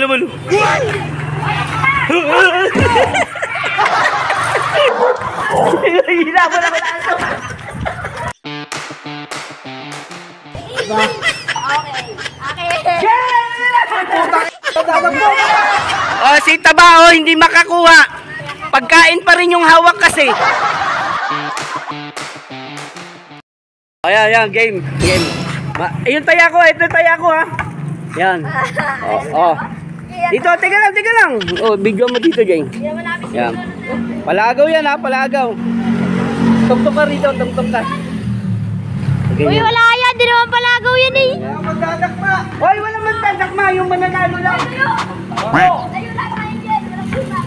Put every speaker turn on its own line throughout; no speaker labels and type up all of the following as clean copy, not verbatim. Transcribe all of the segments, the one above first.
naman. Hinabol ako na aso. Oh, si Taba, hindi makakuha. Pagkain pa rin yung hawak kasi. Ayan, game. Ayun taya ko, ito taya ko ha. Yan. Oh. Dito, teka lang. Oh, bigyan mo dito, Jane. Yan. Palagaw yan ha, palagaw. Tumtok ka rito, tumtok ka.
Uy, wala yan, di naman palagaw yan eh.
Magdadakma. Hoy, walang magdadakma, yung mananalo lang.
Ayun lang tayo dyan, walang pusa.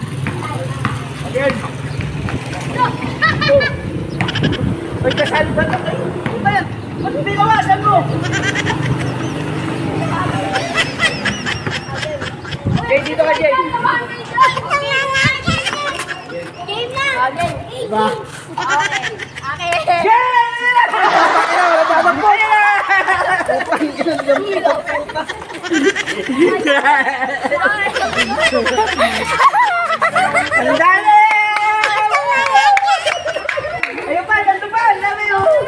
Again. Hoy, kasali ba ito? Ano ba yan? Ba't binawasan mo? Jay, dito ka, Jay.
Game na! Diba? Okay.
Ang dali! Ayun pa, nandun pa, ang dami yun.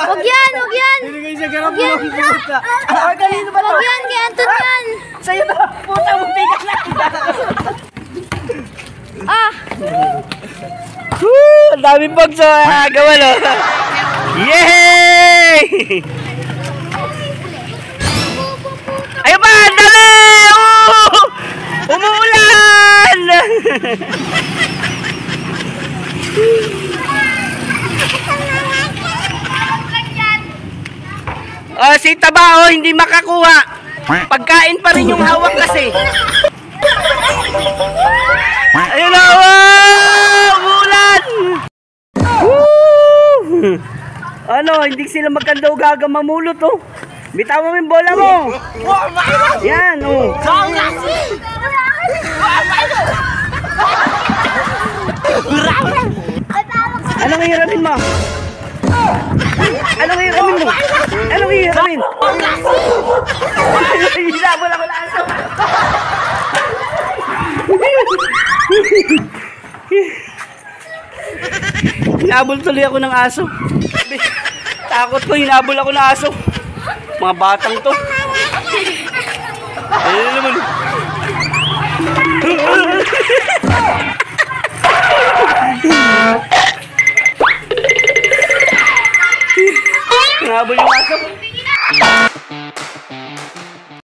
Wag yan!
Binigay sa garap mo ng puta. Kanino ba ito?
Wag yan, kay Anton yan!
Sa'yo na, puta mo, tigas lang. Ang dami pag sa gawa, no? Yay! Ayun pa, ang dali! Umuulan! Si Taba, hindi makakuha. Pagkain pa rin yung hawak kasi. Ayun na, umuulan! Ano, hindi sila magkandaw gaga mamulot, oh. Bitaw mo yung bola mo. Yan, oh. Anong hihiramin mo? Anong hihiramin? Hinabol ako na aso. Hinabol tuloy ako ng aso. Takot ko, hinabol ako ng aso. Mga batang to. Ayun naman. Hinabol yung aso.